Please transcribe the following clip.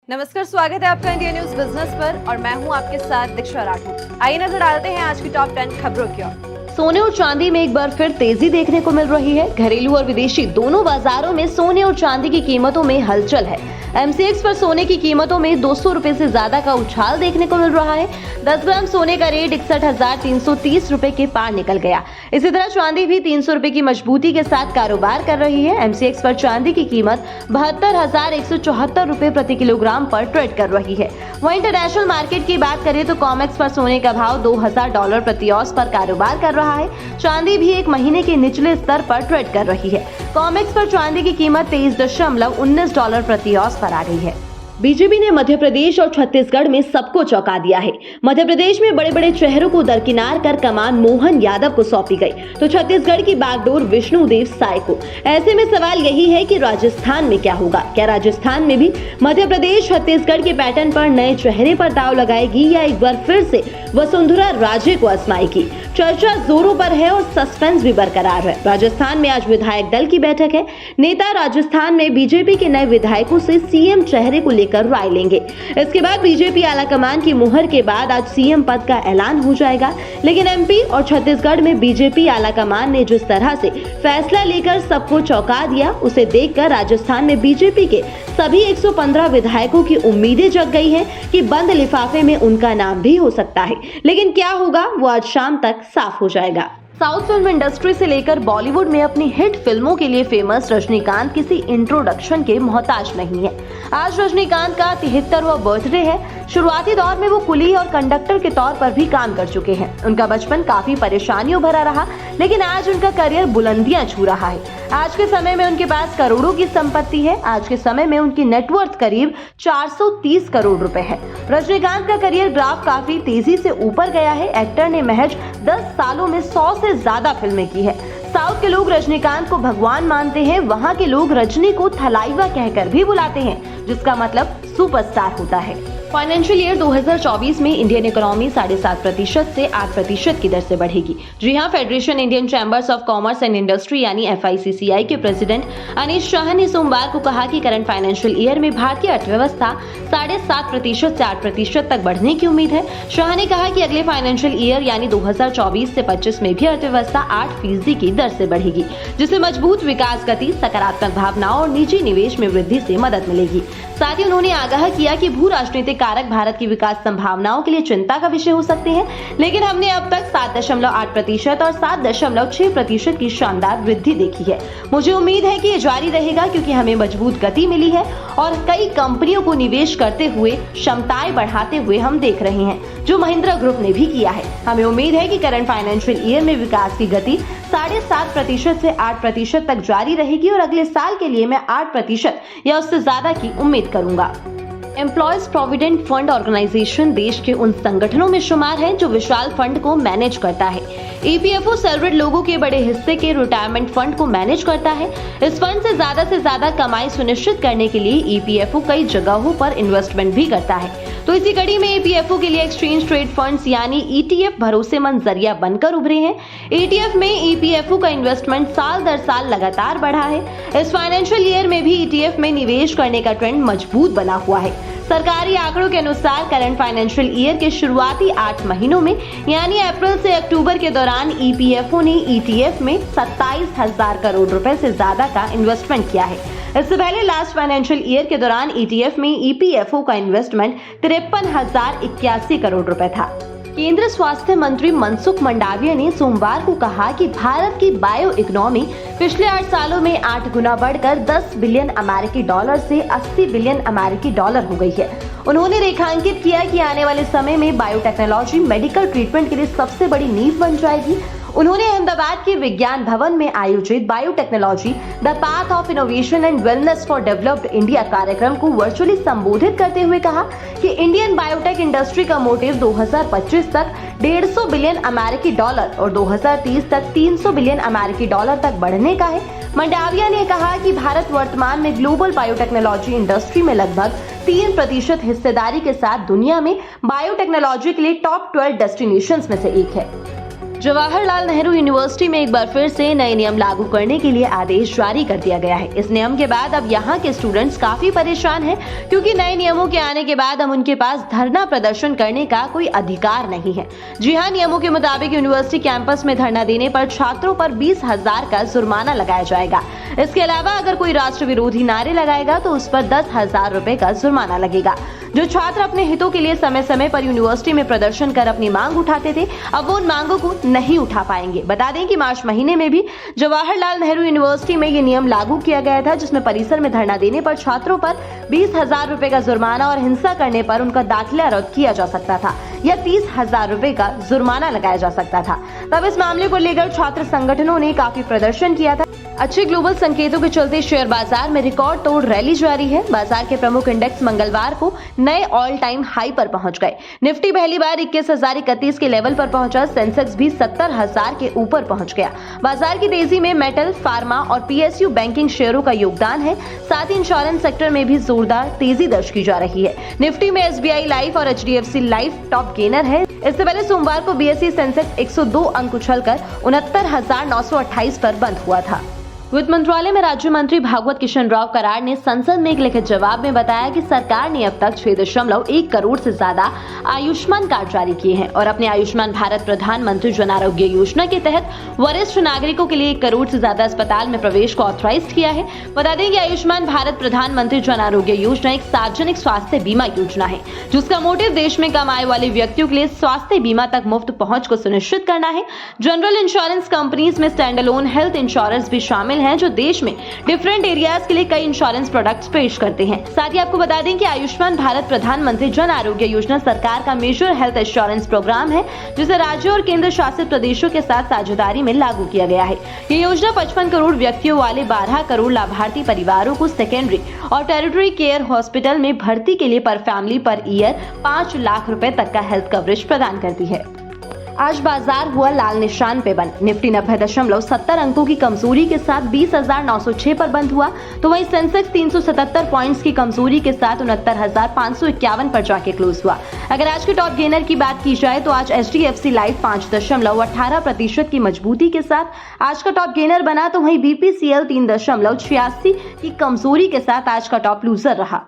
नमस्कार, स्वागत है आपका इंडिया न्यूज बिजनेस पर और मैं हूं आपके साथ दीक्षा राठौर। आइए नजर डालते हैं आज की टॉप 10 खबरों की ओर। सोने और चांदी में एक बार फिर तेजी देखने को मिल रही है। घरेलू और विदेशी दोनों बाजारों में सोने और चांदी की कीमतों में हलचल है। MCX पर सोने की कीमतों में 200 रुपए से ज्यादा का उछाल देखने को मिल रहा है। 10 ग्राम सोने का रेट 61,330 रुपए के पार निकल गया। इसी तरह चांदी भी 300 रुपए की मजबूती के साथ कारोबार कर रही है। MCX पर चांदी की कीमत 72,174 रुपए प्रति किलोग्राम पर ट्रेड कर रही है। वहीं इंटरनेशनल मार्केट की बात करें तो कॉमेक्स पर सोने का भाव $2,000 प्रति औंस पर कारोबार कर रहा है। चांदी भी एक महीने के निचले स्तर पर ट्रेड कर रही है। कॉमेक्स पर चांदी की कीमत $23.19 प्रति औंस पर आ गई है। बीजेपी ने मध्य प्रदेश और छत्तीसगढ़ में सबको चौंका दिया है। मध्य प्रदेश में बड़े बड़े चेहरों को दरकिनार कर कमान मोहन यादव को सौंपी गई, तो छत्तीसगढ़ की बागडोर विष्णुदेव साय को। ऐसे में सवाल यही है कि राजस्थान में क्या होगा। क्या राजस्थान में भी मध्य प्रदेश छत्तीसगढ़ के पैटर्न पर नए चेहरे पर दाव लगाएगी या एक बार फिर से वसुंधरा राजे को आजमाएगी। चर्चा जोरों पर है और सस्पेंस भी बरकरार है। राजस्थान में आज विधायक दल की बैठक है। नेता राजस्थान में बीजेपी के नए विधायकों से सीएम चेहरे को लेकर राय लेंगे। इसके बाद बीजेपी आलाकमान की मुहर के बाद आज सीएम पद का ऐलान हो जाएगा। लेकिन एमपी और छत्तीसगढ़ में बीजेपी आलाकमान ने जिस तरह से फैसला लेकर सबको चौंका दिया, उसे देखकर राजस्थान में बीजेपी के सभी 115 विधायकों की उम्मीदें जग गई हैं कि बंद लिफाफे में उनका नाम भी हो सकता है। लेकिन क्या होगा वो आज शाम तक साफ हो जाएगा। साउथ फिल्म इंडस्ट्री से लेकर बॉलीवुड में अपनी हिट फिल्मों के लिए फेमस रजनीकांत किसी इंट्रोडक्शन के मोहताज नहीं है। आज रजनीकांत का 73वां बर्थडे है। शुरुआती दौर में वो कुली और कंडक्टर के तौर पर भी काम कर चुके हैं। उनका बचपन काफी परेशानियों भरा रहा, लेकिन आज उनका करियर बुलंदियां छू रहा है। आज के समय में उनके पास करोड़ों की संपत्ति है। आज के समय में उनकी नेटवर्थ करीब 430 करोड़ रुपए है। रजनीकांत का करियर ग्राफ काफी तेजी से ऊपर गया है। एक्टर ने महज 10 सालों में 100 से ज्यादा फिल्में की है। साउथ के लोग रजनीकांत को भगवान मानते हैं, वहाँ के लोग रजनी को थलाइवा कहकर भी बुलाते हैं, जिसका मतलब सुपरस्टार होता है। फाइनेंशियल ईयर 2024 में इंडियन इकोनॉमी 7.5% से 8% की दर से बढ़ेगी। जी हां, federation Indian chambers of commerce and industry यानी FICCI के प्रेसिडेंट अनीश शाह ने सोमवार को कहा कि करंट फाइनेंशियल ईयर में भारतीय अर्थव्यवस्था 7.5% से 8% तक बढ़ने की उम्मीद है। शाह ने कहा कि अगले फाइनेंशियल ईयर यानी 2024 से 25 में भी अर्थव्यवस्था 8% की दर से बढ़ेगी, जिससे मजबूत विकास गति, सकारात्मक भावनाओं और निजी निवेश में वृद्धि से मदद मिलेगी। साथ ही उन्होंने आगाह किया कि भू राजनीतिक कारक भारत की विकास संभावनाओं के लिए चिंता का विषय हो सकते हैं, लेकिन हमने अब तक 7.8% और 7.6% की शानदार वृद्धि देखी है। मुझे उम्मीद है कि ये जारी रहेगा, क्योंकि हमें मजबूत गति मिली है और कई कंपनियों को निवेश करते हुए क्षमताएं बढ़ाते हुए हम देख रहे हैं, जो महिंद्रा ग्रुप ने भी किया है। हमें उम्मीद है कि करंट फाइनेंशियल ईयर में विकास की गति 7.5% से 8% तक जारी रहेगी और अगले साल के लिए मैं 8% या उससे ज्यादा की उम्मीद करूंगा। एम्प्लॉयज प्रोविडेंट फंड ऑर्गेनाइजेशन देश के उन संगठनों में शुमार है जो विशाल फंड को मैनेज करता है। EPFO सैलरीड लोगों के बड़े हिस्से के रिटायरमेंट फंड को मैनेज करता है। इस फंड से ज्यादा कमाई सुनिश्चित करने के लिए EPFO कई जगहों पर इन्वेस्टमेंट भी करता है। तो इसी कड़ी में EPFO के लिए एक्सचेंज ट्रेड फंड्स यानी ETF भरोसेमंद जरिया बनकर उभरे हैं। ETF में EPFO का इन्वेस्टमेंट साल दर साल लगातार बढ़ा है। इस फाइनेंशियल ईयर में भी ETF में निवेश करने का ट्रेंड मजबूत बना हुआ है। सरकारी आंकड़ों के अनुसार करंट फाइनेंशियल ईयर के शुरुआती 8 महीनों में यानी अप्रैल से अक्टूबर के दौरान EPFO ने ETF में 27,000 करोड़ रुपए से ज्यादा का इन्वेस्टमेंट किया है। इससे पहले लास्ट फाइनेंशियल ईयर के दौरान ETF में EPFO का इन्वेस्टमेंट 53,081 करोड़ रुपए था। केंद्र स्वास्थ्य मंत्री मनसुख मंडाविया ने सोमवार को कहा कि भारत की बायो इकोनॉमी पिछले 8 सालों में 8 गुना बढ़कर 10 बिलियन अमेरिकी डॉलर से 80 बिलियन अमेरिकी डॉलर हो गई है। उन्होंने रेखांकित किया कि आने वाले समय में बायोटेक्नोलॉजी मेडिकल ट्रीटमेंट के लिए सबसे बड़ी नींव बन जाएगी। उन्होंने अहमदाबाद के विज्ञान भवन में आयोजित biotechnology the path of innovation and wellness for developed India कार्यक्रम को वर्चुअली संबोधित करते हुए कहा कि इंडियन बायोटेक इंडस्ट्री का मोटिव 2025 तक 150 बिलियन अमेरिकी डॉलर और 2030 तक 300 बिलियन अमेरिकी डॉलर तक बढ़ने का है। मंडाविया ने कहा कि भारत वर्तमान में ग्लोबल बायोटेक्नोलॉजी इंडस्ट्री में लगभग 3% हिस्सेदारी के साथ दुनिया में बायोटेक्नोलॉजी के लिए टॉप 12 डेस्टिनेशंस में से एक है। जवाहरलाल नेहरू यूनिवर्सिटी में एक बार फिर से नए नियम लागू करने के लिए आदेश जारी कर दिया गया है। इस नियम के बाद अब यहाँ के स्टूडेंट्स काफी परेशान हैं, क्योंकि नए नियमों के आने के बाद अब उनके पास धरना प्रदर्शन करने का कोई अधिकार नहीं है। जी हाँ, नियमों के मुताबिक यूनिवर्सिटी कैंपस में धरना देने पर छात्रों पर 20,000 का जुर्माना लगाया जाएगा। इसके अलावा अगर कोई राष्ट्र विरोधी नारे लगाएगा तो उस पर 10,000 रुपए का जुर्माना लगेगा। जो छात्र अपने हितों के लिए समय समय पर यूनिवर्सिटी में प्रदर्शन कर अपनी मांग उठाते थे, अब वो उन मांगों को नहीं उठा पाएंगे। बता दें कि मार्च महीने में भी जवाहरलाल नेहरू यूनिवर्सिटी में ये नियम लागू किया गया था, जिसमें परिसर में धरना देने पर छात्रों पर 20,000 रुपए का जुर्माना और हिंसा करने पर उनका दाखिला रद्द किया जा सकता था या 30,000 रुपए का जुर्माना लगाया जा सकता था। तब इस मामले को लेकर छात्र संगठनों ने काफी प्रदर्शन किया था। अच्छे ग्लोबल संकेतों के चलते शेयर बाजार में रिकॉर्ड तोड़ रैली जारी है। बाजार के प्रमुख इंडेक्स मंगलवार को नए ऑल टाइम हाई पर पहुंच गए। निफ्टी पहली बार 21,031 के लेवल पर पहुंचा। सेंसेक्स भी 70,000 के ऊपर पहुंच गया। बाजार की तेजी में मेटल, फार्मा और पीएसयू बैंकिंग शेयरों का योगदान है। साथ ही इंश्योरेंस सेक्टर में भी जोरदार तेजी दर्ज की जा रही है। निफ्टी में एसबीआई लाइफ और एचडीएफसी लाइफ टॉप गेनर है। इससे पहले सोमवार को बीएसई सेंसेक्स 102 अंक उछलकर 69,928 पर बंद हुआ था। वित्त मंत्रालय में राज्य मंत्री भागवत किशन राव कराड़ ने संसद में एक लिखित जवाब में बताया कि सरकार ने अब तक 6.1 करोड़ से ज्यादा आयुष्मान कार्ड जारी किए हैं और अपने आयुष्मान भारत प्रधानमंत्री जन आरोग्य योजना के तहत वरिष्ठ नागरिकों के लिए 1 करोड़ से ज्यादा अस्पताल में प्रवेश को ऑथराइज किया है। बता दें कि आयुष्मान भारत प्रधानमंत्री जन आरोग्य योजना एक सार्वजनिक स्वास्थ्य बीमा योजना है, जिसका मोटिव देश में कम आय वाले व्यक्तियों के लिए स्वास्थ्य बीमा तक मुफ्त पहुंच को सुनिश्चित करना है। जनरल इंश्योरेंस कंपनीज में स्टैंड अलोन हेल्थ इंश्योरेंस भी शामिल हैं, जो देश में डिफरेंट एरियाज के लिए कई इंश्योरेंस प्रोडक्ट्स पेश करते हैं। साथ ही आपको बता दें कि आयुष्मान भारत प्रधानमंत्री जन आरोग्य योजना सरकार का मेजर हेल्थ इंश्योरेंस प्रोग्राम है, जिसे राज्यों और केंद्र शासित प्रदेशों के साथ साझेदारी में लागू किया गया है। ये योजना 55 करोड़ व्यक्तियों वाले 12 करोड़ लाभार्थी परिवारों को सेकेंडरी और टेरिटरी केयर हॉस्पिटल में भर्ती के लिए पर फैमिली पर ईयर 5 लाख रुपए तक का हेल्थ कवरेज प्रदान करती है। आज बाजार हुआ लाल निशान पे बंद। निफ्टी 90.70 अंकों की कमजोरी के साथ 20,906 पर बंद हुआ, तो वहीं सेंसेक्स 377 पॉइंट्स की कमजोरी के साथ 69,551 पर जाके क्लोज हुआ। अगर आज के टॉप गेनर की बात की जाए तो आज एचडीएफसी लाइफ 5.18% की मजबूती के साथ आज का टॉप गेनर बना, तो वहीं बीपीसीएल 3.86 की कमजोरी के साथ आज का टॉप लूजर रहा।